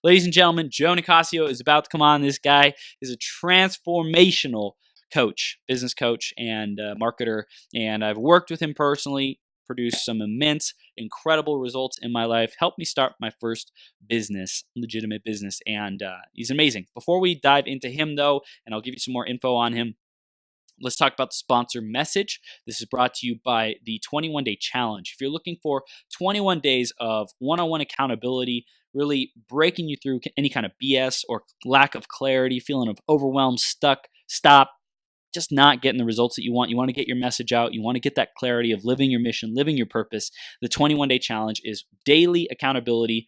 Ladies and gentlemen, Joe Nicassio is about to come on. This guy is a transformational coach, business coach, and marketer. And I've worked with him personally, produced some immense, incredible results in my life, helped me start my first business, legitimate business. And he's amazing. Before we dive into him, though, and I'll give you some more info on him, let's talk about the sponsor message. This is brought to you by the 21-Day Challenge. If you're looking for 21 days of one-on-one accountability, really breaking you through any kind of BS or lack of clarity, feeling of overwhelmed, stuck, stop, just not getting the results that you want to get your message out. You want to get that clarity of living your mission, living your purpose. The 21-Day Challenge is daily accountability,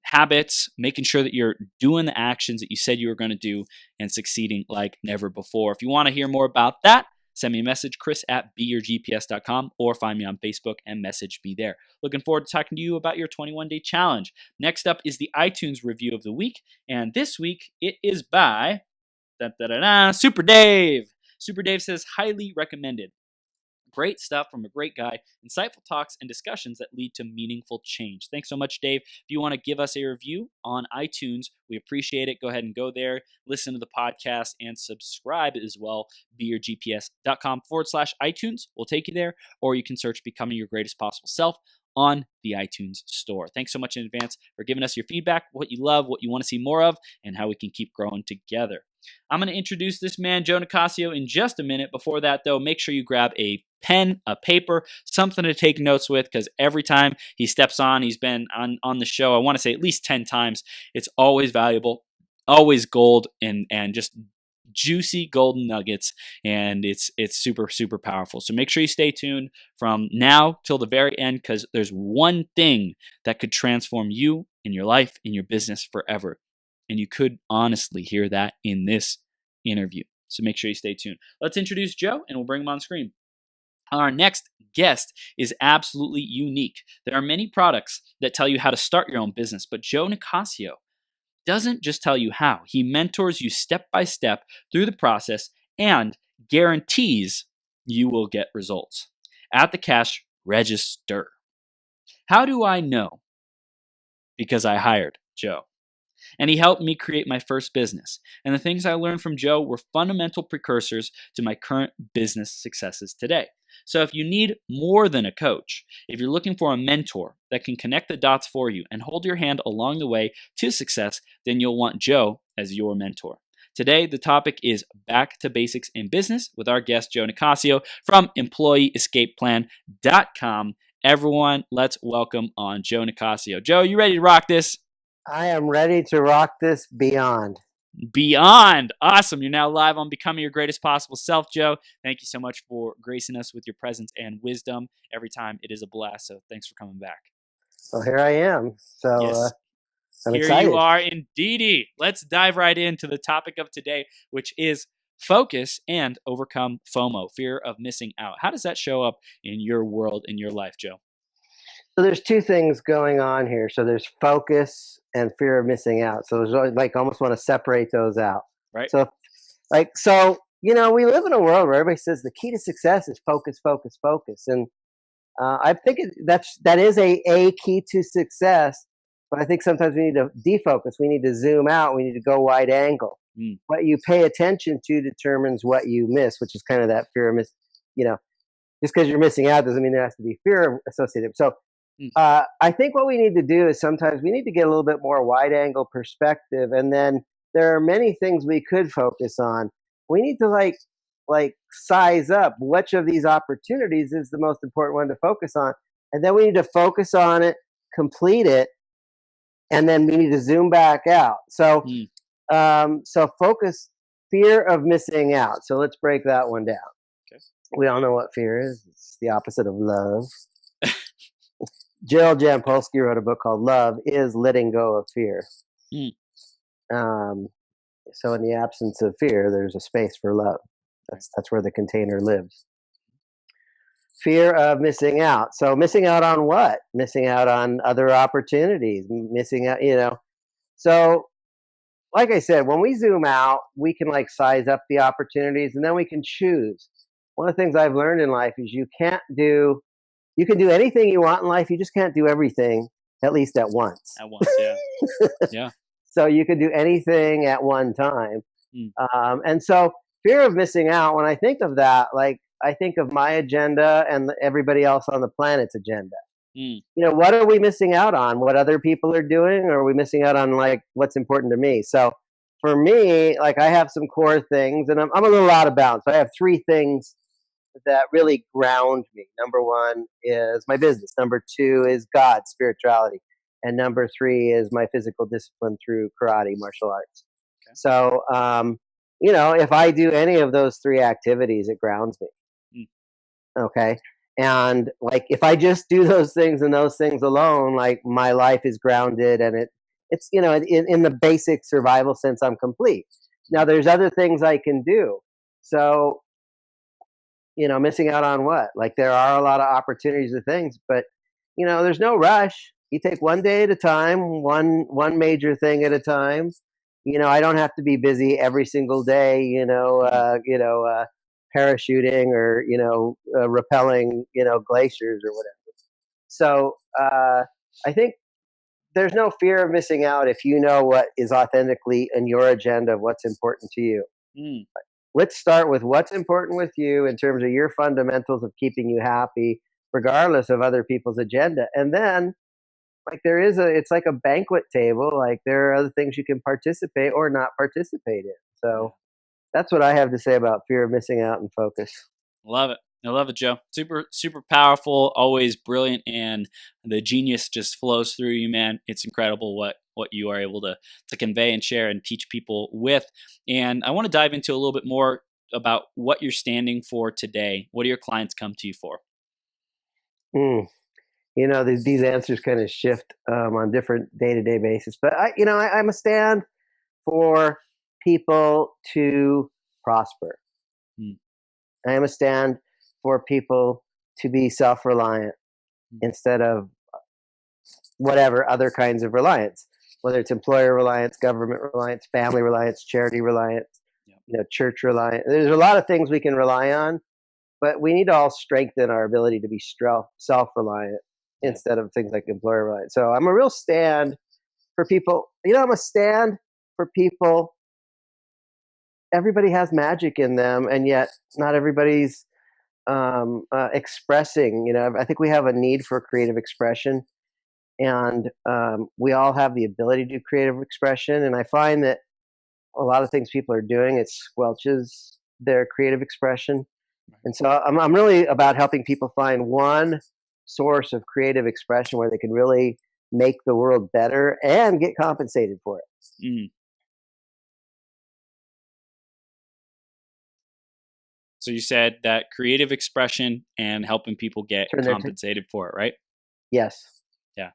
habits, making sure that you're doing the actions that you said you were going to do and succeeding like never before. If you want to hear more about that, send me a message, chris@beyourgps.com, or find me on Facebook and message me there. Looking forward to talking to you about your 21-day challenge. Next up is the iTunes review of the week, and this week it is by Super Dave. Super Dave says, highly recommended. Great stuff from a great guy, insightful talks and discussions that lead to meaningful change. Thanks so much, Dave. If you want to give us a review on iTunes, we appreciate it. Go ahead and go there, listen to the podcast, and subscribe as well. beyourgps.com/iTunes will take you there, or you can search Becoming Your Greatest Possible Self on the iTunes store. Thanks so much in advance for giving us your feedback, what you love, what you want to see more of, and how we can keep growing together. I'm going to introduce this man, Joe Nicassio, in just a minute. Before that, though, make sure you grab a pen, a paper, something to take notes with, because every time he steps on, he's been on the show, I want to say at least 10 times. It's always valuable, always gold, and just juicy golden nuggets, and it's super, super powerful. So make sure you stay tuned from now till the very end, because there's one thing that could transform you in your life, in your business forever. And you could honestly hear that in this interview. So make sure you stay tuned. Let's introduce Joe, and we'll bring him on screen. Our next guest is absolutely unique. There are many products that tell you how to start your own business, but Joe Nicassio doesn't just tell you how. He mentors you step by step through the process and guarantees you will get results at the cash register. How do I know? Because I hired Joe. And he helped me create my first business. And the things I learned from Joe were fundamental precursors to my current business successes today. So if you need more than a coach, if you're looking for a mentor that can connect the dots for you and hold your hand along the way to success, then you'll want Joe as your mentor. Today, the topic is back to basics in business with our guest, Joe Nicassio from EmployeeEscapePlan.com. Everyone, let's welcome on Joe Nicassio. Joe, you ready to rock this? I am ready to rock this beyond. Beyond. Awesome. You're now live on Becoming Your Greatest Possible Self, Joe. Thank you so much for gracing us with your presence and wisdom every time. It is a blast. So thanks for coming back. Well, here I am. So yes. I'm here excited. You are indeedy. Let's dive right into the topic of today, which is focus and overcome FOMO, fear of missing out. How does that show up in your world, in your life, Joe? So there's two things going on here. So there's focus and fear of missing out. So there's almost want to separate those out. Right. So we live in a world where everybody says the key to success is focus, focus, focus. And I think that is a key to success. But I think sometimes we need to defocus. We need to zoom out. We need to go wide angle. What you pay attention to determines what you miss, which is kind of that fear of just because you're missing out doesn't mean there has to be fear associated. So I think what we need to do is sometimes we need to get a little bit more wide angle perspective. And then there are many things we could focus on. We need to like size up which of these opportunities is the most important one to focus on. And then we need to focus on it, complete it, and then we need to zoom back out. So, so focus, fear of missing out. So let's break that one down. Okay. We all know what fear is. It's the opposite of love. Jill Jampolsky wrote a book called Love is Letting Go of Fear. So in the absence of fear, there's a space for love. That's where the container lives. Fear of missing out. So missing out on what? Missing out on other opportunities. Missing out, So like I said, when we zoom out, we can size up the opportunities, and then we can choose. One of the things I've learned in life is you can do anything you want in life. You just can't do everything, at least at once. At once, yeah. Yeah. So you could do anything at one time. Mm. And so fear of missing out, when I think of that, like I think of my agenda and everybody else on the planet's agenda. Mm. What are we missing out on? What other people are doing? Or are we missing out on like what's important to me? So for me, like I have some core things, and I'm a little out of bounds. So I have three things that really ground me. Number one is my business. Number two is God, spirituality. And number three is my physical discipline through karate, martial arts. Okay. So, if I do any of those three activities, it grounds me. Mm. Okay. And like, if I just do those things and those things alone, like my life is grounded, and it's, in the basic survival sense, I'm complete. Now there's other things I can do. So, missing out on what? Like there are a lot of opportunities and things, but there's no rush. You take one day at a time, one major thing at a time. I don't have to be busy every single day, parachuting or, rappelling, glaciers or whatever. So I think there's no fear of missing out if you know what is authentically in your agenda of what's important to you. Mm. Let's start with what's important with you in terms of your fundamentals of keeping you happy, regardless of other people's agenda. And then, like, it's like a banquet table. Like, there are other things you can participate or not participate in. So that's what I have to say about fear of missing out and focus. Love it. I love it, Joe. Super, super powerful, always brilliant, and the genius just flows through you, man. It's incredible what you are able to convey and share and teach people with. And I want to dive into a little bit more about what you're standing for today. What do your clients come to you for? These answers kind of shift on different day-to-day basis. But I'm a stand for people to prosper. I am a stand for people to be self-reliant instead of whatever other kinds of reliance, whether it's employer reliance, government reliance, family reliance, charity reliance, church reliance. There's a lot of things we can rely on, but we need to all strengthen our ability to be self-reliant instead of things like employer reliance. So I'm a real stand for people. I'm a stand for people. Everybody has magic in them, and yet not everybody's expressing. I think we have a need for creative expression, and we all have the ability to do creative expression. And I find that a lot of things people are doing, it squelches their creative expression. And so I'm really about helping people find one source of creative expression where they can really make the world better and get compensated for it. Mm. So you said that creative expression and helping people get compensated for it, right? Yes. Yeah.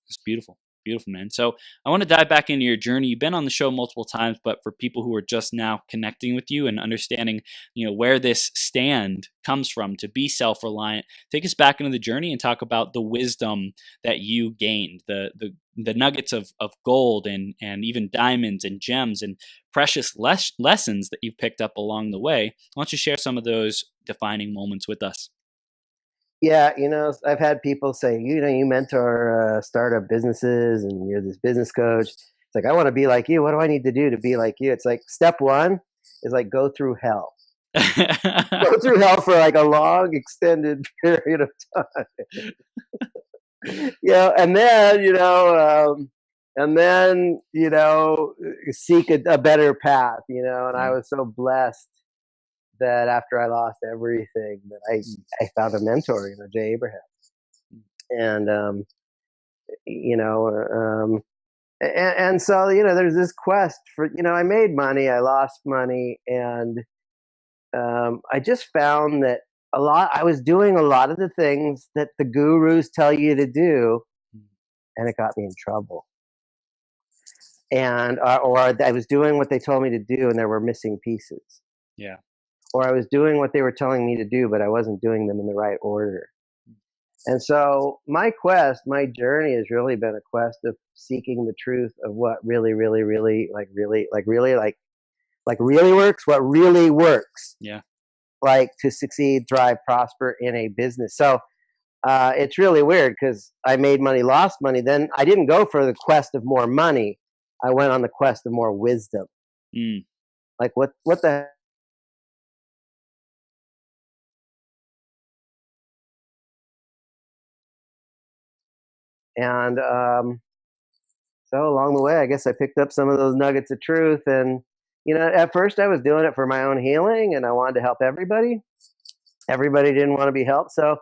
It's beautiful. Beautiful, man. So I want to dive back into your journey. You've been on the show multiple times, but for people who are just now connecting with you and understanding, where this stand comes from to be self-reliant, take us back into the journey and talk about the wisdom that you gained, the nuggets of gold and even diamonds and gems and precious lessons that you've picked up along the way. Why don't you share some of those defining moments with us? Yeah, I've had people say, you mentor startup businesses and you're this business coach. It's like, I want to be like you. What do I need to do to be like you? It's like, step one is like, go through hell. Go through hell for like a long, extended period of time. And then, seek a better path, and I was so blessed that after I lost everything, that I found a mentor, Jay Abraham, and and so there's this quest for I made money, I lost money, and I just found that I was doing a lot of the things that the gurus tell you to do, and it got me in trouble. And or I was doing what they told me to do, and there were missing pieces. Yeah. Or I was doing what they were telling me to do, but I wasn't doing them in the right order. And so my journey has really been a quest of seeking the truth of what really works, what really works. Yeah. Like to succeed, thrive, prosper in a business. So it's really weird because I made money, lost money. Then I didn't go for the quest of more money. I went on the quest of more wisdom. Mm. Like what the and so along the way, I guess I picked up some of those nuggets of truth. And at first I was doing it for my own healing, and I wanted to help everybody. Everybody didn't want to be helped, so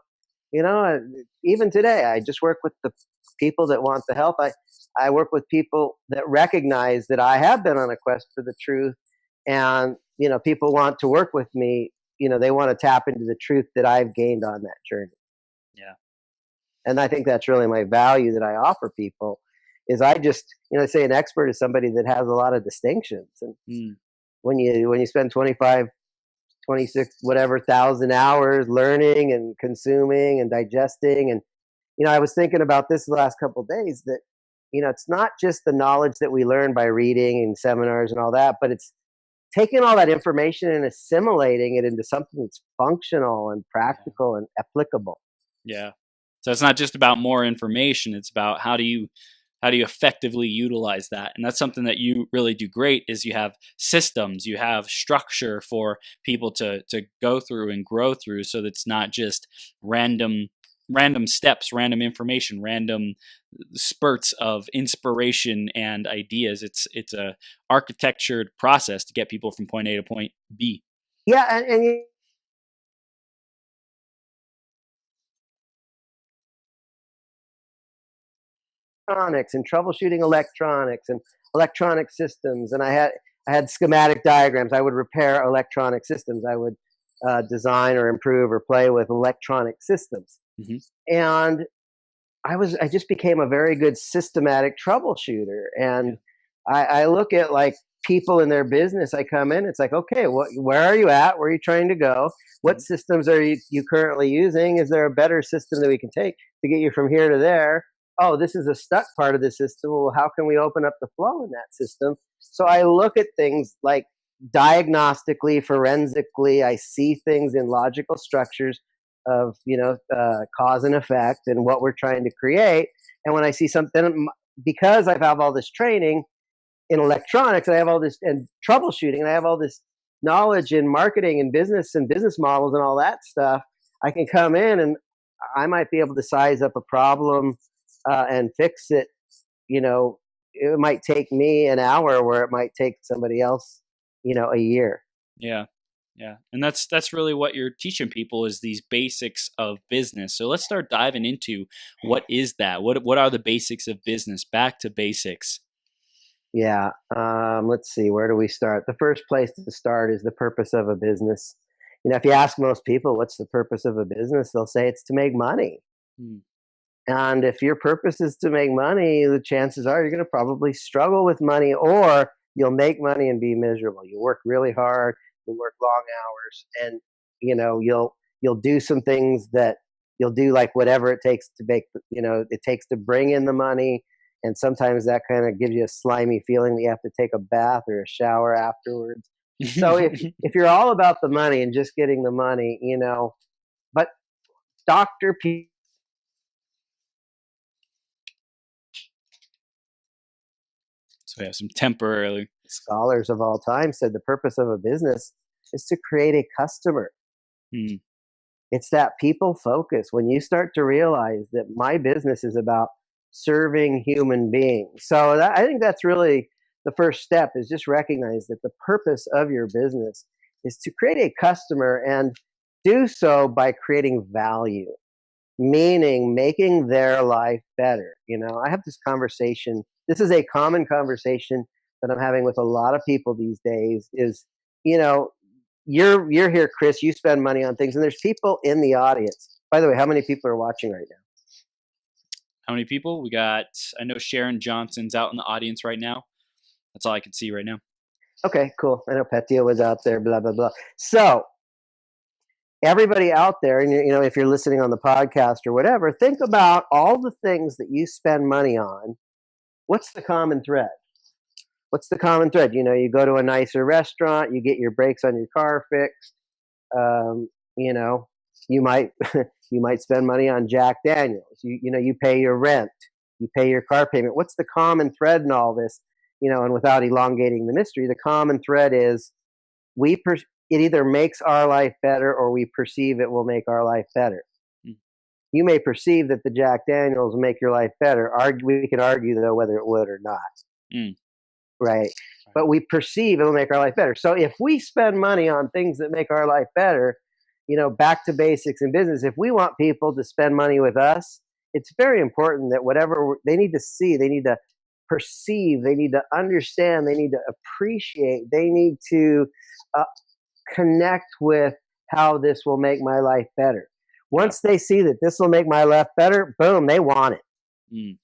even today, I just work with the people that want the help. I work with people that recognize that I have been on a quest for the truth, and people want to work with me. They want to tap into the truth that I've gained on that journey. Yeah. And I think that's really my value that I offer people. Is I just they say an expert is somebody that has a lot of distinctions, and when you spend 25, 26 whatever thousand hours learning and consuming and digesting, and I was thinking about this the last couple of days, that it's not just the knowledge that we learn by reading and seminars and all that, but it's taking all that information and assimilating it into something that's functional and practical and applicable. Yeah. So it's not just about more information, it's about how do you effectively utilize that. And that's something that you really do great, is you have systems, you have structure for people to go through and grow through, so that it's not just random steps, random information, random spurts of inspiration and ideas. It's a architectured process to get people from point A to point B. Yeah, and electronics and troubleshooting electronics and electronic systems, and I had schematic diagrams. I would repair electronic systems. I would design or improve or play with electronic systems. And I just became a very good systematic troubleshooter. And I look at like people in their business. I come in, it's like, okay, where are you at? Where are you trying to go? What systems are you currently using? Is there a better system that we can take to get you from here to there? Oh, this is a stuck part of the system. Well, how can we open up the flow in that system? So I look at things like diagnostically, forensically. I see things in logical structures of cause and effect and what we're trying to create. And when I see something, because I have all this training in electronics, I have all this and troubleshooting, and I have all this knowledge in marketing and business models and all that stuff, I can come in and I might be able to size up a problem and fix it. It might take me an hour where it might take somebody else a year. Yeah. Yeah. And that's really what you're teaching people, is these basics of business. So let's start diving into what is that? What are the basics of business? Back to basics. Yeah. Let's see. Where do we start? The first place to start is the purpose of a business. If you ask most people, what's the purpose of a business? They'll say it's to make money. And if your purpose is to make money, the chances are you're going to probably struggle with money, or you'll make money and be miserable. You work really hard, you work long hours, and you'll do some things that you'll do, like whatever it takes to make it takes to bring in the money. And sometimes that kind of gives you a slimy feeling that you have to take a bath or a shower afterwards. So if you're all about the money and just getting the money, but Dr. P. So we have some temporarily. Scholars of all time said the purpose of a business is to create a customer. It's that people focus. When you start to realize that my business is about serving human beings. So I think that's really the first step, is just recognize that the purpose of your business is to create a customer, and do so by creating value, meaning making their life better. I have this conversation. This is a common conversation that I'm having with a lot of people these days is, you're here, Chris, you spend money on things, and there's people in the audience. By the way, how many people are watching right now? How many people? We got, I know Sharon Johnson's out in the audience right now. That's all I can see right now. Okay, cool. I know Petia was out there, blah, blah, blah. So everybody out there, and if you're listening on the podcast or whatever, think about all the things that you spend money on. What's the common thread? What's the common thread? You go to a nicer restaurant, you get your brakes on your car fixed. You might you might spend money on Jack Daniels. You pay your rent, you pay your car payment. What's the common thread in all this? and without elongating the mystery, the common thread is it either makes our life better or we perceive it will make our life better. Mm. You may perceive that the Jack Daniels will make your life better. We can argue, though, whether it would or not. Mm. Right. But we perceive it'll make our life better. So if we spend money on things that make our life better, back to basics in business, if we want people to spend money with us, it's very important that whatever they need to see, they need to perceive, they need to understand, they need to appreciate, they need to connect with how this will make my life better. Once they see that this will make my life better, boom, they want it. Mm.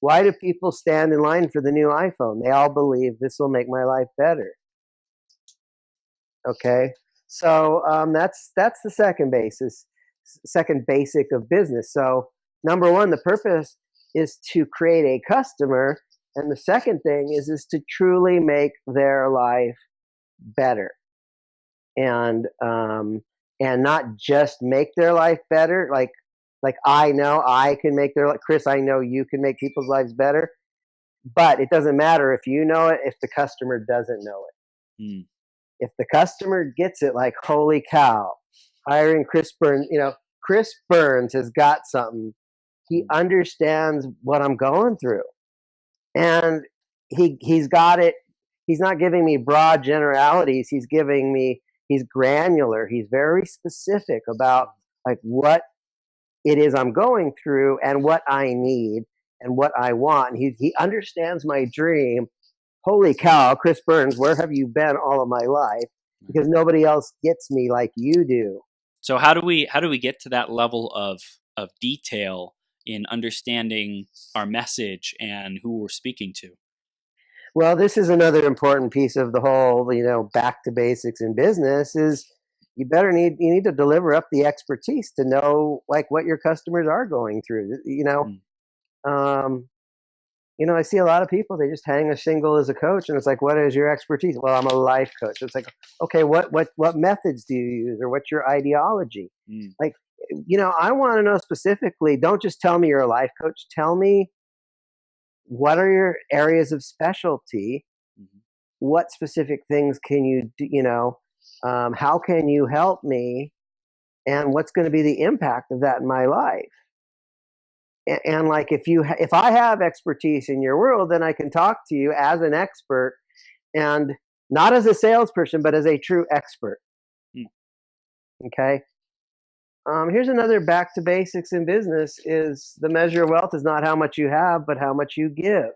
Why do people stand in line for the new iPhone? They all believe this will make my life better. Okay, so that's the second basic of business. So number one, the purpose is to create a customer, and the second thing is to truly make their life better, and not just make their life better. Like I know I can make Chris, I know you can make people's lives better, but it doesn't matter if you know it if the customer doesn't know it. Mm. If the customer gets it, like, holy cow, hiring Chris Burns, Chris Burns has got something. He understands what I'm going through, and he's got it. He's not giving me broad generalities. He's granular. He's very specific about like what it is I'm going through and what I need and what I want. And he understands my dream. Holy cow, Chris Burns, where have you been all of my life? Because nobody else gets me like you do. So how do we get to that level of detail in understanding our message and who we're speaking to? Well, this is another important piece of the whole, back to basics in business is you need to deliver up the expertise to know like what your customers are going through. I see a lot of people, they just hang a shingle as a coach, and it's like, what is your expertise? Well, I'm a life coach. It's like, okay, what methods do you use, or what's your ideology? Mm. Like, I want to know specifically, don't just tell me you're a life coach. Tell me, what are your areas of specialty? Mm-hmm. What specific things can you do, how can you help me? And what's going to be the impact of that in my life? And like, if I have expertise in your world, then I can talk to you as an expert, and not as a salesperson, but as a true expert. Mm. Okay. Here's another back to basics in business is the measure of wealth is not how much you have, but how much you give.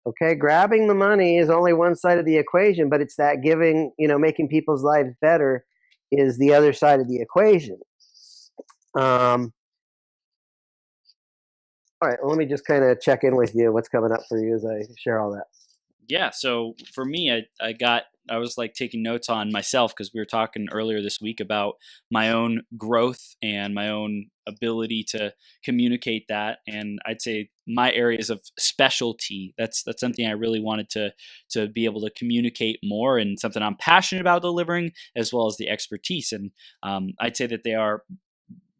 Okay. Grabbing the money is only one side of the equation, but it's that giving, making people's lives better is the other side of the equation. All right, well, let me just kind of check in with you. What's coming up for you as I share all that? Yeah. So for me, I was like taking notes on myself because we were talking earlier this week about my own growth and my own ability to communicate that. And I'd say my areas of specialty, that's something I really wanted to be able to communicate more, and something I'm passionate about delivering, as well as the expertise. And I'd say that they are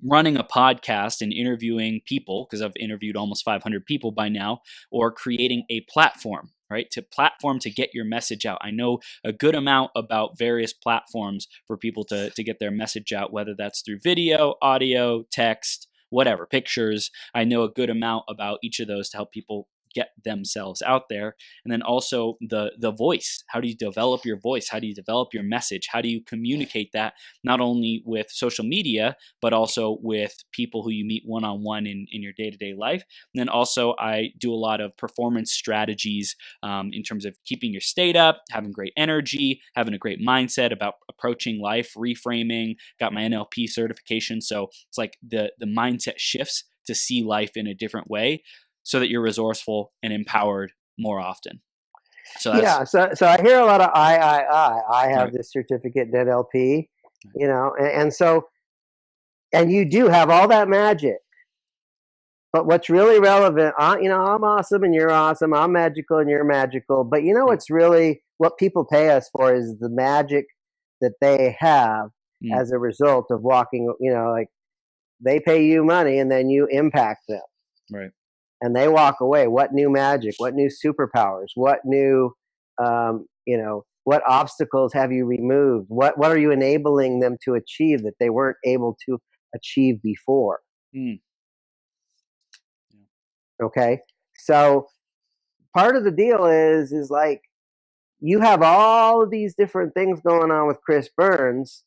running a podcast and interviewing people, because I've interviewed almost 500 people by now, or creating a platform, right? To get your message out. I know a good amount about various platforms for people to get their message out, whether that's through video, audio, text, whatever, pictures. I know a good amount about each of those to help people get themselves out there. And then also the voice. How do you develop your voice? How do you develop your message? How do you communicate that not only with social media, but also with people who you meet one-on-one in your day-to-day life? And then also I do a lot of performance strategies in terms of keeping your state up, having great energy, having a great mindset about approaching life, reframing, got my NLP certification. So it's like the mindset shifts to see life in a different way, so that you're resourceful and empowered more often. So that's, so I hear a lot of I have right. this certificate in NLP, and so, and you do have all that magic. But what's really relevant, I'm awesome and you're awesome. I'm magical and you're magical. But what's really, what people pay us for is the magic that they have as a result of walking, like they pay you money and then you impact them. Right. and they walk away, what new magic, what new superpowers, what new, what obstacles have you removed? What are you enabling them to achieve that they weren't able to achieve before? Mm. Okay. So part of the deal is like, you have all of these different things going on with Chris Burns,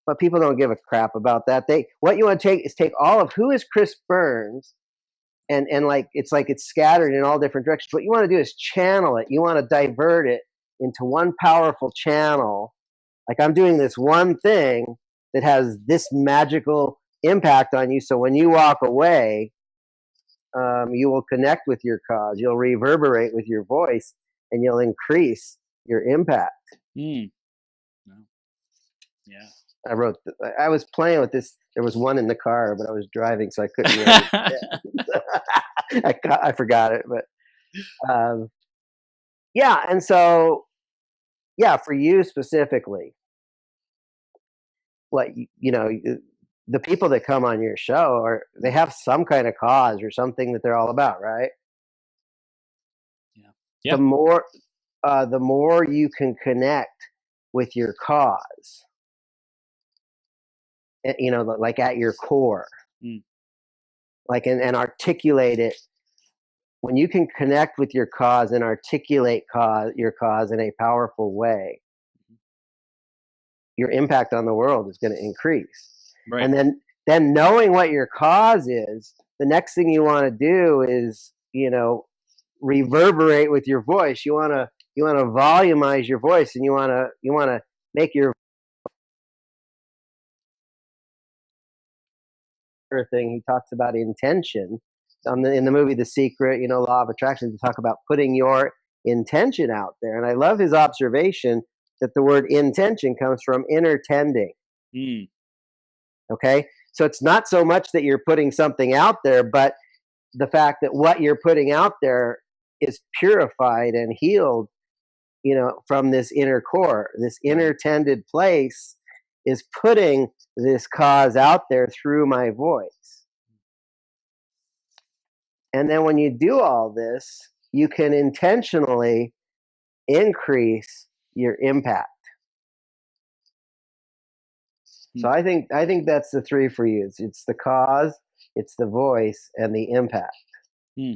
but people don't give a crap about that. What you want to take all of who is Chris Burns, and like it's scattered in all different directions. What you want to do is channel it. You want to divert it into one powerful channel. Like, I'm doing this one thing that has this magical impact on you. So when you walk away, you will connect with your cause. You'll reverberate with your voice, and you'll increase your impact. Mm. No. Yeah. I was playing with this. There was one in the car, but I was driving, so I couldn't really. I forgot it, but yeah. And so, yeah, for you specifically, like, the people that come on your show they have some kind of cause or something that they're all about, right? Yeah. Yep. The more you can connect with your cause, like at your core, like, and articulate it. When you can connect with your cause and articulate your cause in a powerful way, your impact on the world is going to increase. Right. And then knowing what your cause is, the next thing you want to do is, reverberate with your voice. You want to volumize your voice, and you want to make your thing. He talks about intention in the movie The Secret, Law of Attraction, to talk about putting your intention out there. And I love his observation that the word intention comes from inner tending. Okay, so it's not so much that you're putting something out there, but the fact that what you're putting out there is purified and healed, from this inner core. This inner tended place is putting this cause out there through my voice. And then when you do all this, you can intentionally increase your impact. So I think that's the three for you. It's the cause, it's the voice, and the impact. Yeah.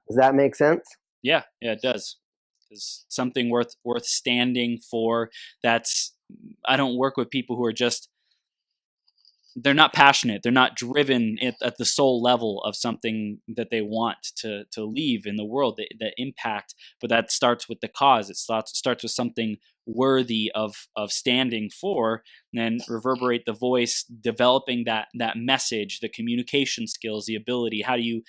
Does that make sense? Yeah, it does. It's something worth standing for. I don't work with people who are just, they're not passionate. They're not driven at the soul level of something that they want to leave in the world, the impact. But that starts with the cause. It starts with something worthy of standing for, and then reverberate the voice, developing that message, the communication skills, the ability. How do you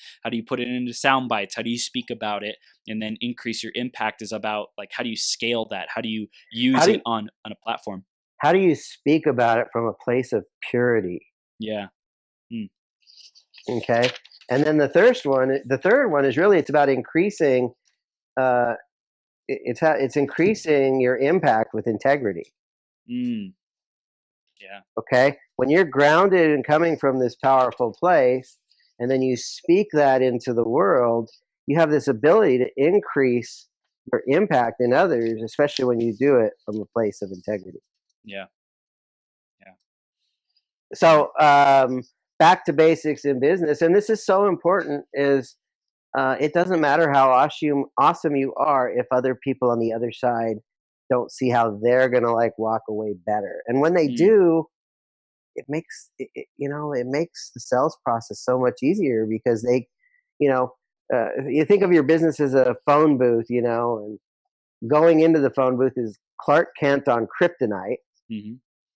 put it into sound bites? How do you speak about it? And then increase your impact is about, like, how do you scale that? How do you use it on a platform? How do you speak about it from a place of purity? Yeah. Okay. And then the third one is really, it's about increasing, it's increasing your impact with integrity. Yeah. Okay. When you're grounded and coming from this powerful place, and then you speak that into the world, you have this ability to increase your impact in others, especially when you do it from a place of integrity. Yeah. So back to basics in business, and this is so important, is it doesn't matter how awesome you are if other people on the other side don't see how they're going to walk away better. And when they do, it makes it makes the sales process so much easier, because they, you think of your business as a phone booth, and going into the phone booth is Clark Kent on Kryptonite.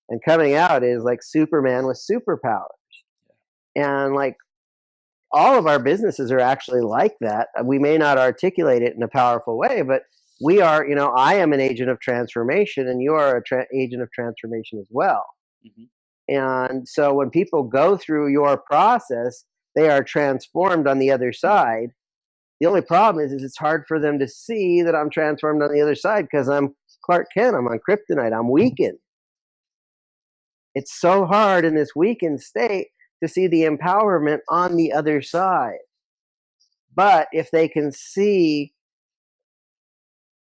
And coming out is like Superman with superpowers. And like, all of our businesses are actually like that. We may not articulate it in a powerful way, but we are, I am an agent of transformation, and you are an agent of transformation as well. And so when people go through your process, they are transformed on the other side. The only problem is it's hard for them to see that I'm transformed on the other side, because I'm Clark Kent, I'm on Kryptonite, I'm weakened. It's so hard in this weakened state to see the empowerment on the other side. But if they can see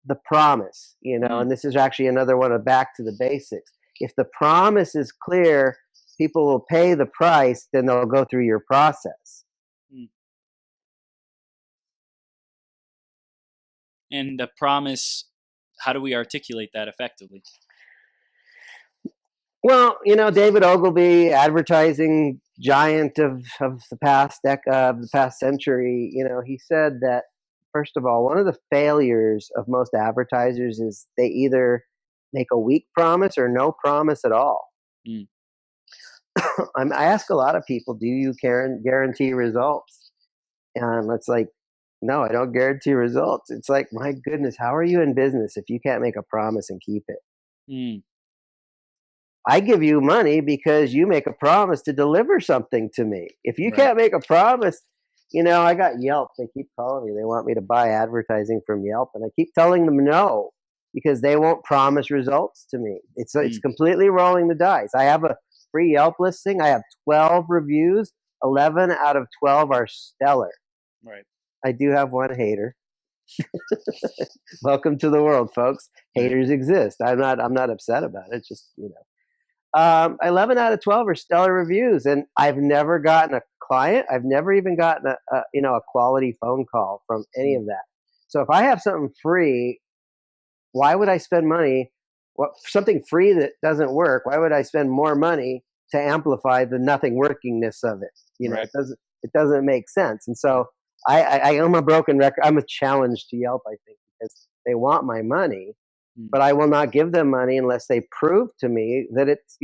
the promise, and this is actually another one of back to the basics. If the promise is clear, people will pay the price, then they'll go through your process. And the promise, how do we articulate that effectively? Well, David Ogilvy, advertising giant of the past century, he said that, first of all, one of the failures of most advertisers is they either make a weak promise or no promise at all. I ask a lot of people, do you guarantee results? And it's like, no, I don't guarantee results. It's like, my goodness, how are you in business if you can't make a promise and keep it? I give you money because you make a promise to deliver something to me. If you can't make a promise, I got Yelp. They keep calling me. They want me to buy advertising from Yelp. And I keep telling them no, because they won't promise results to me. It's completely rolling the dice. I have a free Yelp listing. I have 12 reviews. 11 out of 12 are stellar. Right. I do have one hater. Welcome to the world, folks. Haters exist. I'm not upset about it. Just, 11 out of 12 are stellar reviews, and I've never gotten a client. I've never even gotten a quality phone call from any of that. So if I have something free, why would I spend money? Something free that doesn't work? Why would I spend more money to amplify the nothing workingness of it? It doesn't make sense. And so I am a broken record. I'm a challenge to Yelp, I think, because they want my money. But I will not give them money unless they prove to me that it's,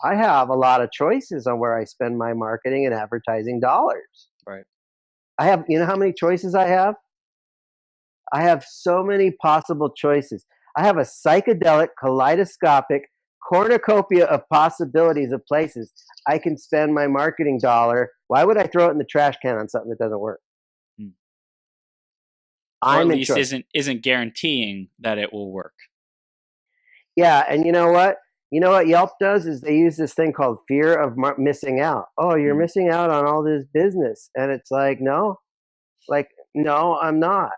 I have a lot of choices on where I spend my marketing and advertising dollars. Right. I have, how many choices I have? I have so many possible choices. I have a psychedelic, kaleidoscopic cornucopia of possibilities of places I can spend my marketing dollar. Why would I throw it in the trash can on something that doesn't work? Or at least isn't guaranteeing that it will work. Yeah, and you know what? Yelp does is they use this thing called fear of missing out. Oh, you're missing out on all this business, and it's like, no, I'm not.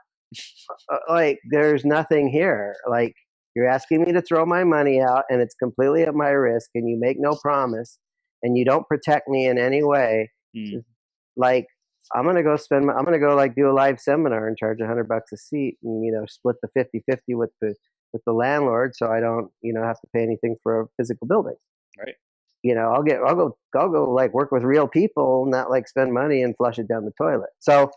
There's nothing here. Like, you're asking me to throw my money out, and it's completely at my risk, and you make no promise, and you don't protect me in any way. Like, I'm going to go do a live seminar and charge $100 a seat, and, split the 50-50 with the landlord, so I don't, have to pay anything for a physical building. Right. I'll go like work with real people, not like spend money and flush it down the toilet. So,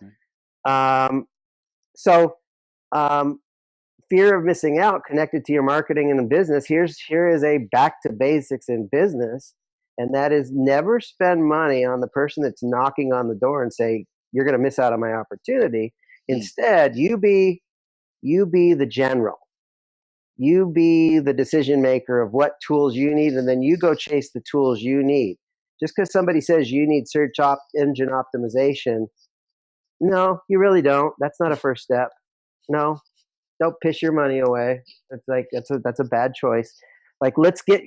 fear of missing out connected to your marketing and the business. Here is a back to basics in business. And that is, never spend money on the person that's knocking on the door and say, you're going to miss out on my opportunity. Instead, you be the general. You be the decision maker of what tools you need, and then you go chase the tools you need. Just because somebody says you need search engine optimization, no, you really don't. That's not a first step. No, don't piss your money away. It's like that's a bad choice. Like,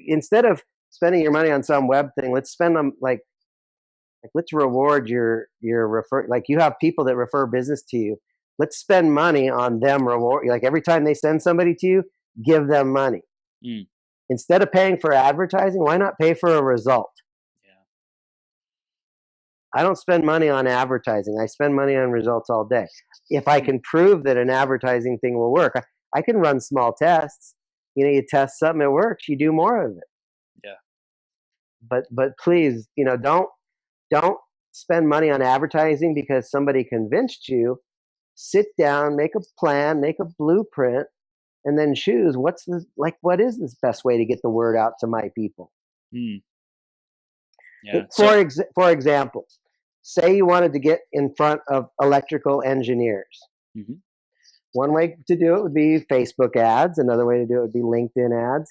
instead of spending your money on some web thing, let's spend them let's reward your refer. Like, you have people that refer business to you. Let's spend money on them. Reward, like, every time they send somebody to you, give them money. Instead of paying for advertising, why not pay for a result? Yeah. I don't spend money on advertising. I spend money on results all day. If I can prove that an advertising thing will work, I can run small tests. You test something, it works, you do more of it. Yeah. But please, don't spend money on advertising because somebody convinced you. Sit down, make a plan, make a blueprint, and then choose what is this best way to get the word out to my people. Yeah. For example, say you wanted to get in front of electrical engineers. One way to do it would be Facebook ads. Another way to do it would be LinkedIn ads.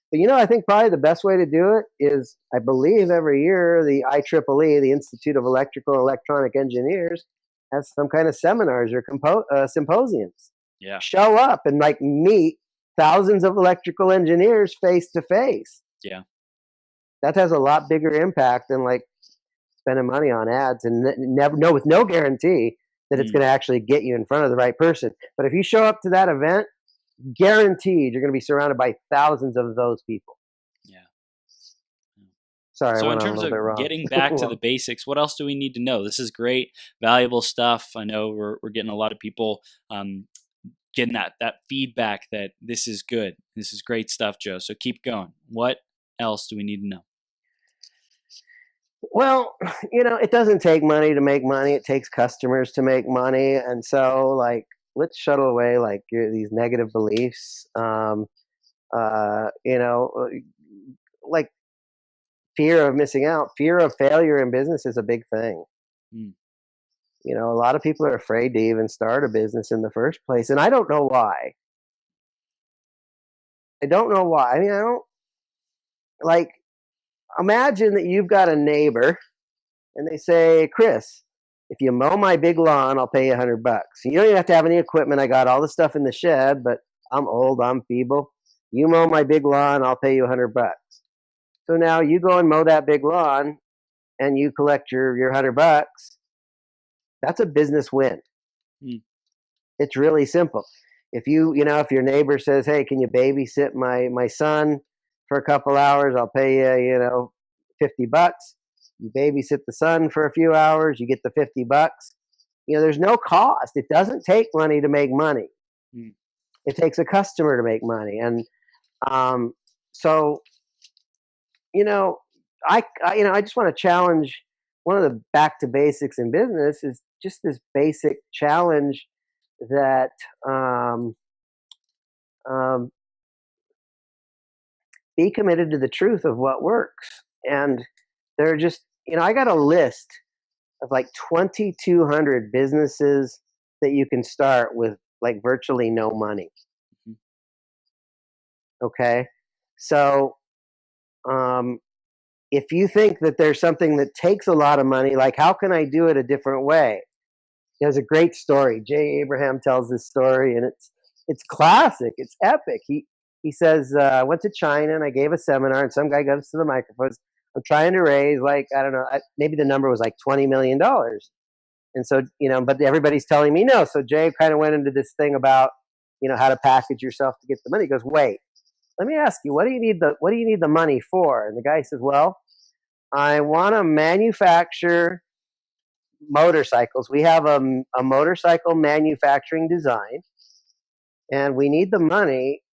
But I think probably the best way to do it is, I believe every year the IEEE, the Institute of Electrical and Electronic Engineers, has some kind of seminars or symposiums. Yeah. Show up and meet thousands of electrical engineers face to face. Yeah. That has a lot bigger impact than spending money on ads and with no guarantee that it's going to actually get you in front of the right person. But if you show up to that event, guaranteed you're going to be surrounded by thousands of those people. Yeah. Sorry, So I in went on a terms little of bit wrong. getting back to the basics, what else do we need to know? This is great, valuable stuff. I know we're getting a lot of people getting that feedback that this is good. This is great stuff, Joe. So keep going. What else do we need to know? Well, it doesn't take money to make money. It takes customers to make money. And so, like, let's shuttle away like these negative beliefs. Like fear of missing out, fear of failure in business is a big thing. Mm. A lot of people are afraid to even start a business in the first place, and I don't know why. I mean, I don't like. Imagine that you've got a neighbor, and they say, "Chris, if you mow my big lawn, I'll pay you $100. You don't even have to have any equipment. I got all the stuff in the shed, but I'm old, I'm feeble. You mow my big lawn, I'll pay you $100." So now you go and mow that big lawn, and you collect your $100. That's a business win. Mm. It's really simple. If if your neighbor says, "Hey, can you babysit my son for a couple hours? I'll pay you, $50." You babysit the son for a few hours, you get the $50. There's no cost. It doesn't take money to make money. Mm. It takes a customer to make money, and so I just want to challenge. One of the back to basics in business is just this basic challenge that be committed to the truth of what works. And there are just, I got a list of like 2,200 businesses that you can start with like virtually no money. Okay. So, if you think that there's something that takes a lot of money, like how can I do it a different way? There's a great story. Jay Abraham tells this story, and it's classic. It's epic. He says, I went to China and I gave a seminar, and some guy goes to the microphone. I'm trying to raise like, I don't know, maybe the number was like $20 million. And so, but everybody's telling me no. So Jay kind of went into this thing about, how to package yourself to get the money. He goes, wait, let me ask you, what do you need the money for? And the guy says, well, I want to manufacture motorcycles. We have a motorcycle manufacturing design, and we need the money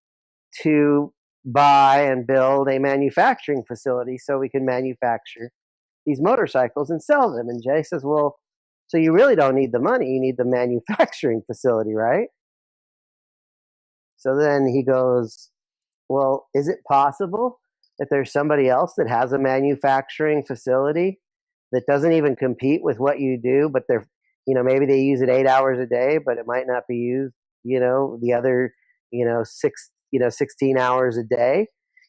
to buy and build a manufacturing facility so we can manufacture these motorcycles and sell them. And Jay says, well, so you really don't need the money, you need the manufacturing facility, right? So then he goes, well, is it possible that there's somebody else that has a manufacturing facility that doesn't even compete with what you do, but they're, maybe they use it 8 hours a day, but it might not be used, the other, 16 hours a day?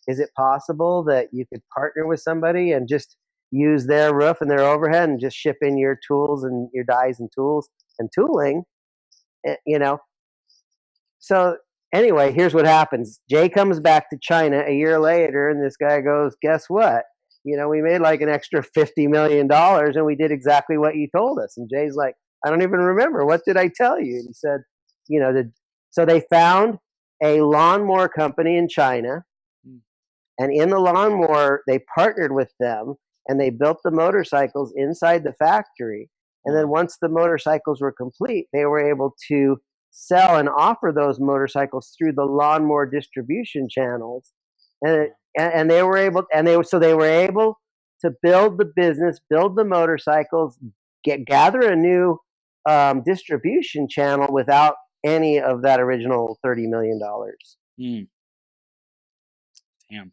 Is it possible that you could partner with somebody and just use their roof and their overhead and just ship in your tools and your dies and tools and tooling, So anyway, here's what happens. Jay comes back to China a year later, and this guy goes, guess what? We made like an extra $50 million, and we did exactly what you told us. And Jay's like, I don't even remember. What did I tell you? And he said, so they found a lawnmower company in China, and in the lawnmower, they partnered with them, and they built the motorcycles inside the factory. And then once the motorcycles were complete, they were able to sell and offer those motorcycles through the lawnmower distribution channels. And they were able to build the business, build the motorcycles, gather a new distribution channel without any of that original $30 million. Damn.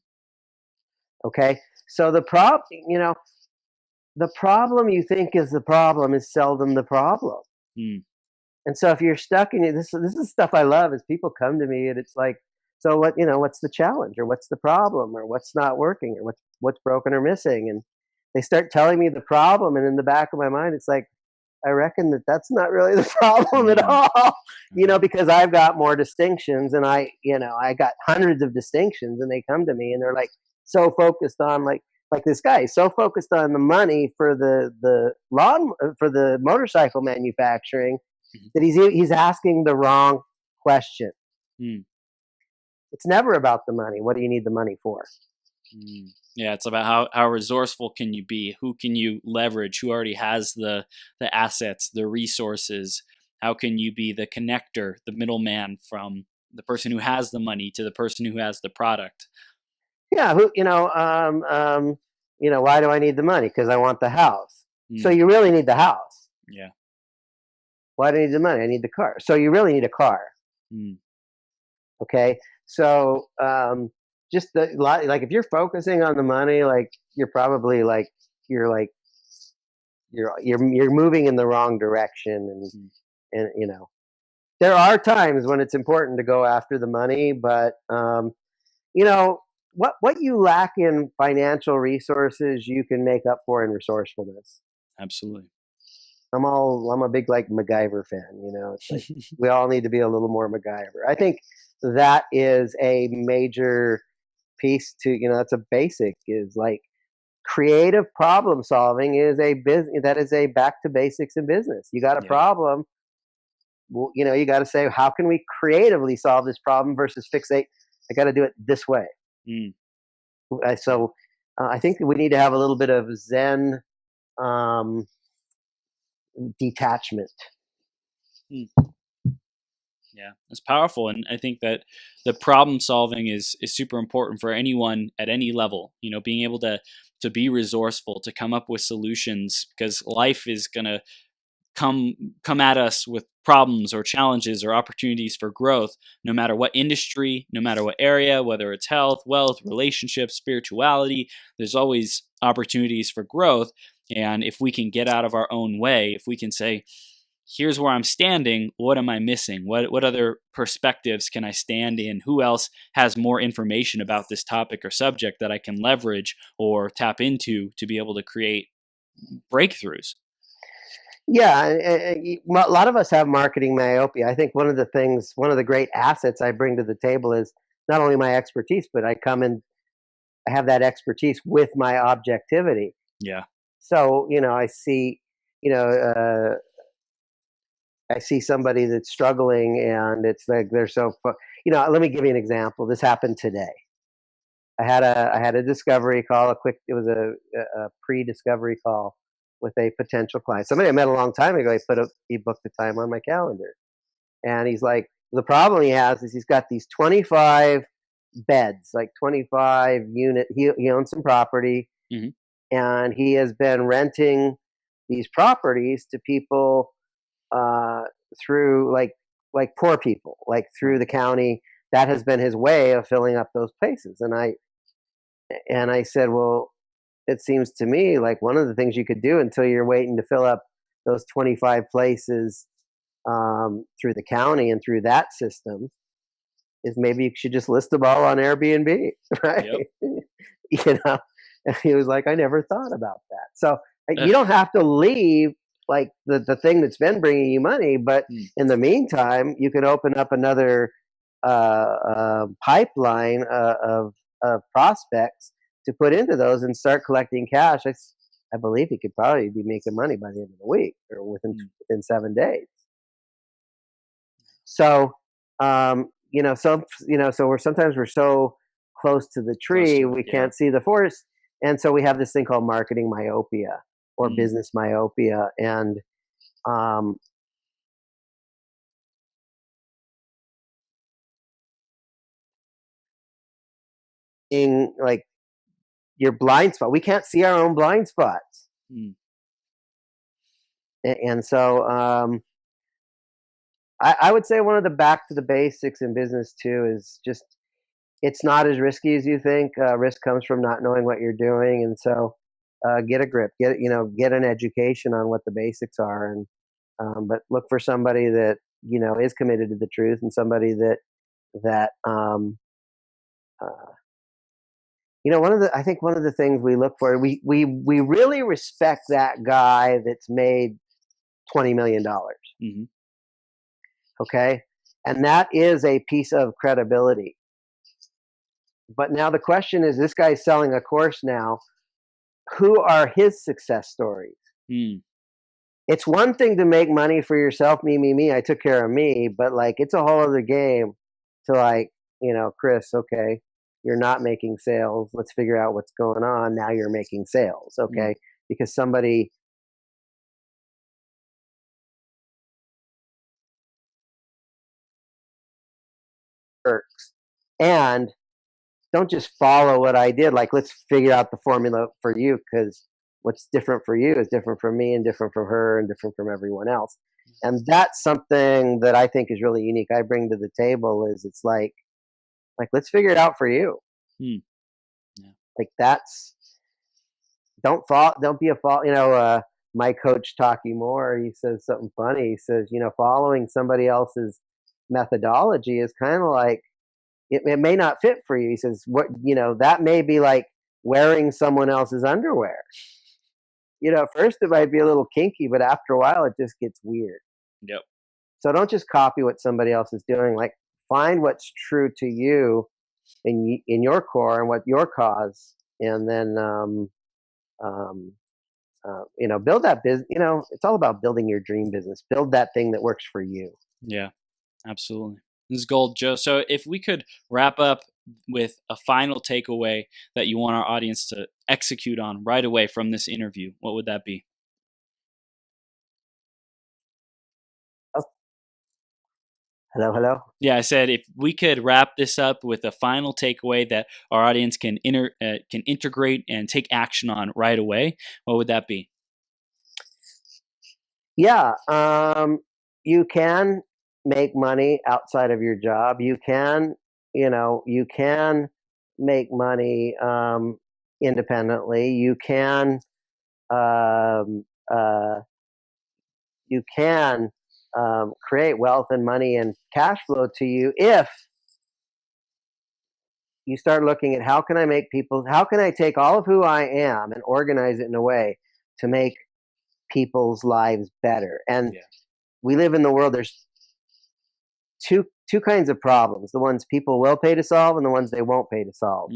Okay. So the problem you think is the problem is seldom the problem. And so if you're stuck in it, this is stuff I love is people come to me and it's like, so what's the challenge, or what's the problem, or what's not working, or what's broken or missing? And they start telling me the problem. And in the back of my mind, it's like, I reckon that's not really the problem at all, because I've got more distinctions, and I got hundreds of distinctions, and they come to me and they're like so focused on like, like this guy, he's so focused on the money for the lawn for the motorcycle manufacturing that he's asking the wrong question. Mm. It's never about the money. What do you need the money for? Yeah, it's about how resourceful can you be? Who can you leverage? Who already has the assets, the resources? How can you be the connector, the middleman from the person who has the money to the person who has the product? Yeah, why do I need the money? Because I want the house. So you really need the house. Yeah. Why do I need the money? I need the car. So you really need a car. Okay. So just like if you're focusing on the money, like you're probably like you're moving in the wrong direction, and there are times when it's important to go after the money, but what you lack in financial resources, you can make up for in resourcefulness. Absolutely. I'm a big like MacGyver fan. It's like we all need to be a little more MacGyver. I think that is a major piece to that's a basic, is like creative problem solving is a business, that is a back to basics in business. You got a problem, well, you got to say, how can we creatively solve this problem versus fixate, I got to do it this way. So I think we need to have a little bit of Zen detachment. Yeah, it's powerful, and I think that the problem solving is super important for anyone at any level. Being able to be resourceful, to come up with solutions, because life is gonna come at us with problems or challenges or opportunities for growth, no matter what industry, no matter what area, whether it's health, wealth, relationships, spirituality. There's always opportunities for growth, and if we can get out of our own way, if we can say, here's where I'm standing, what am I missing? What other perspectives can I stand in? Who else has more information about this topic or subject that I can leverage or tap into to be able to create breakthroughs? Yeah, a lot of us have marketing myopia. I think one of the great assets I bring to the table is not only my expertise, but I have that expertise with my objectivity. Yeah. So, I see somebody that's struggling, and it's like they're so. Let me give you an example. This happened today. I had a discovery call. It was a pre-discovery call with a potential client. Somebody I met a long time ago. He booked the time on my calendar, and he's like, the problem he has is he's got these 25 beds, like 25 unit. He owns some property, and he has been renting these properties to people through like poor people, like through the county. That has been his way of filling up those places. And I said, well, it seems to me like one of the things you could do until you're waiting to fill up those 25 places through the county and through that system is maybe you should just list them all on Airbnb, right? Yep. And he was like, I never thought about that. So you don't have to leave like the thing that's been bringing you money, but in the meantime, you can open up another pipeline of prospects to put into those and start collecting cash. I believe he could probably be making money by the end of the week or within 7 days. So, so we're so close to the tree, we can't see the forest. And so we have this thing called marketing myopia or business myopia. And, in like your blind spot, we can't see our own blind spots. And so, I would say one of the back to the basics in business too is just, it's not as risky as you think. Risk comes from not knowing what you're doing. And so, get a grip, get an education on what the basics are. And, but look for somebody that, is committed to the truth, and somebody that, I think one of the things we look for, we really respect that guy that's made $20 million. Okay. And that is a piece of credibility. But now the question is, this guy's selling a course now who are his success stories. It's one thing to make money for yourself, me, I took care of me, but like it's a whole other game to like, Chris, okay, you're not making sales. Let's figure out what's going on. Now you're making sales, okay? Because somebody works. And don't just follow what I did. Like, let's figure out the formula for you, because what's different for you is different from me and different from her and different from everyone else. And that's something that I think is really unique. I bring to the table is it's like let's figure it out for you. Yeah. Like don't be a fault. My coach Taki Moore, he says something funny. He says, following somebody else's methodology is kind of like it may not fit for you. He says, that may be like wearing someone else's underwear. First it might be a little kinky, but after a while it just gets weird. Yep. So don't just copy what somebody else is doing. Like, find what's true to you in your core and what your cause, and then build that business. It's all about building your dream business. Build that thing that works for you. Yeah, absolutely. This is gold, Joe. So if we could wrap up with a final takeaway that you want our audience to execute on right away from this interview, what would that be? Hello. Yeah, I said if we could wrap this up with a final takeaway that our audience can integrate and take action on right away, what would that be? Yeah, you can make money outside of your job. You can make money independently. You can create wealth and money and cash flow to you if you start looking at how can I take all of who I am and organize it in a way to make people's lives better. And we live in the world, there's two kinds of problems: the ones people will pay to solve and the ones they won't pay to solve.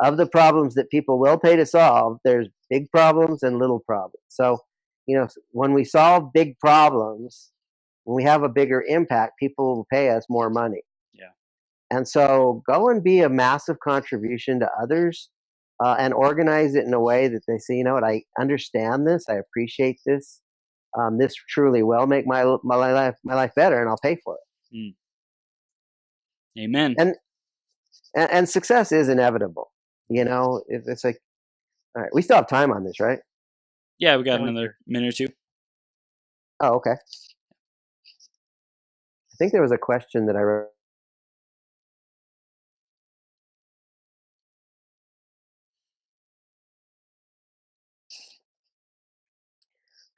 Of the problems that people will pay to solve, there's big problems and little problems. So when we solve big problems, when we have a bigger impact, people will pay us more money. And so go and be a massive contribution to others, and organize it in a way that they say, I understand this, I appreciate this, this truly will make my life better, and I'll pay for it. Amen. And success is inevitable. It's like, all right, we still have time on this, right? Yeah, we got another minute or two. Oh, okay. I think there was a question that I wrote.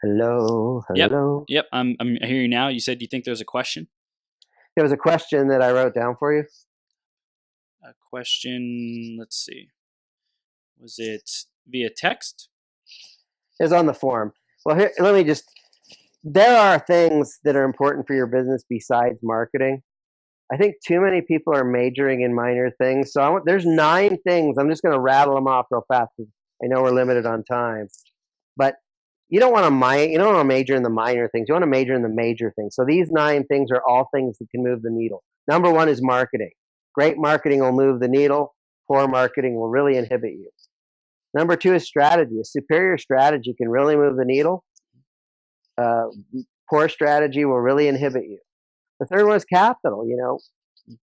Hello. Yep. I'm hearing you now. You said you think there's a question? There was a question that I wrote down for you. A question, let's see. Was it via text? It was on the forum. Well, here, there are things that are important for your business besides marketing. I think too many people are majoring in minor things. So there's 9 things. I'm just going to rattle them off real fast, because I know we're limited on time. But you don't want to major in the minor things. You want to major in the major things. So these 9 things are all things that can move the needle. Number 1 is marketing. Great marketing will move the needle. Poor marketing will really inhibit you. Number 2 is strategy. A superior strategy can really move the needle. Poor strategy will really inhibit you. The third one is capital.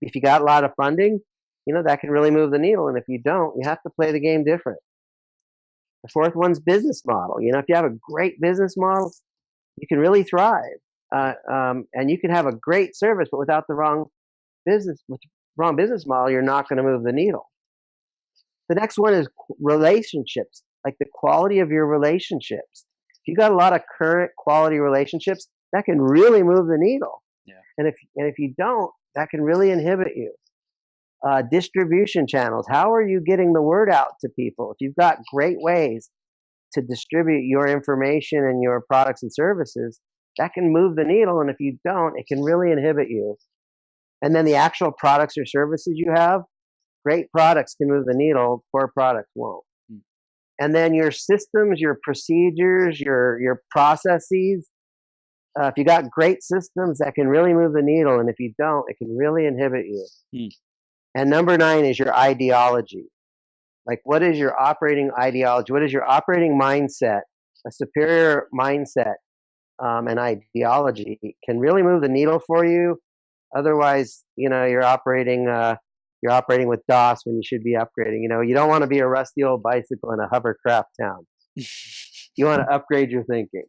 If you got a lot of funding, that can really move the needle. And if you don't, you have to play the game different. The fourth one's business model. If you have a great business model, you can really thrive. And you can have a great service, but without the wrong business model, you're not going to move the needle. The next one is relationships, like the quality of your relationships. If you got a lot of current quality relationships, that can really move the needle. And if you don't, that can really inhibit you. Distribution channels. How are you getting the word out to people? If you've got great ways to distribute your information and your products and services, that can move the needle. And if you don't, it can really inhibit you. And then the actual products or services you have, great products can move the needle, poor products won't. And then your systems, your procedures, your processes. If you got great systems, that can really move the needle, and if you don't, it can really inhibit you. And number 9 is your ideology. Like, what is your operating ideology? What is your operating mindset? A superior mindset and ideology can really move the needle for you. Otherwise, you're operating with DOS when you should be upgrading. You don't want to be a rusty old bicycle in a hovercraft town. You want to upgrade your thinking.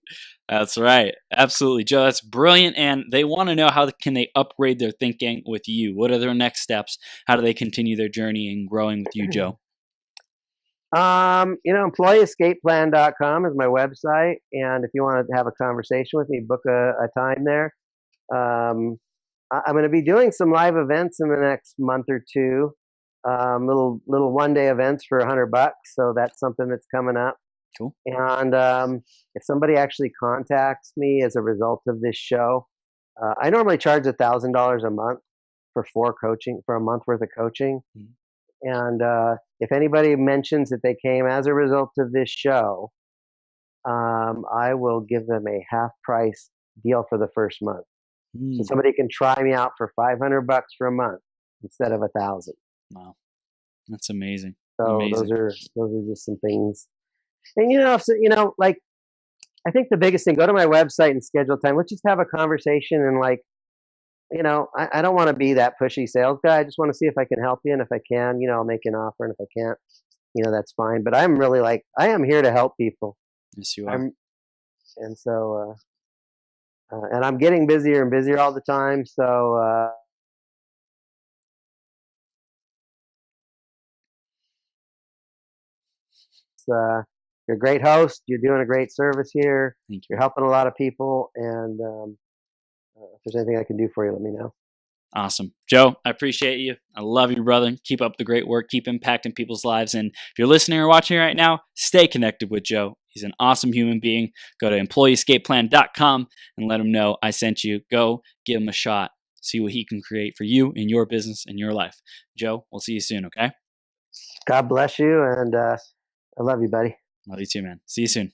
That's right. Absolutely, Joe. That's brilliant. And they want to know, how can they upgrade their thinking with you? What are their next steps? How do they continue their journey in growing with you, Joe? EmployeeEscapePlan.com is my website. And if you want to have a conversation with me, book a time there. I'm going to be doing some live events in the next month or two. Little one-day events for $100. So that's something that's coming up. Cool. And if somebody actually contacts me as a result of this show, I normally charge $1,000 a month for a month worth of coaching. And if anybody mentions that they came as a result of this show, I will give them a half-price deal for the first month. So somebody can try me out for $500 for a month instead of $1,000. Wow, that's amazing. So amazing. those are just some things. And like, I think the biggest thing, go to my website and schedule time. Let's just have a conversation. And like, I don't want to be that pushy sales guy. I just want to see if I can help you. And if I can, I'll make an offer. And if I can't, that's fine. But I'm really I am here to help people. Yes, you are. And so, and I'm getting busier and busier all the time. So, you're a great host. You're doing a great service here. Thank you. You're helping a lot of people. And if there's anything I can do for you, let me know. Awesome. Joe, I appreciate you. I love you, brother. Keep up the great work. Keep impacting people's lives. And if you're listening or watching right now, stay connected with Joe. He's an awesome human being. Go to EmployeeEscapePlan.com and let him know I sent you. Go give him a shot. See what he can create for you in your business and your life. Joe, we'll see you soon, okay? God bless you. And I love you, buddy. Love you too, man. See you soon.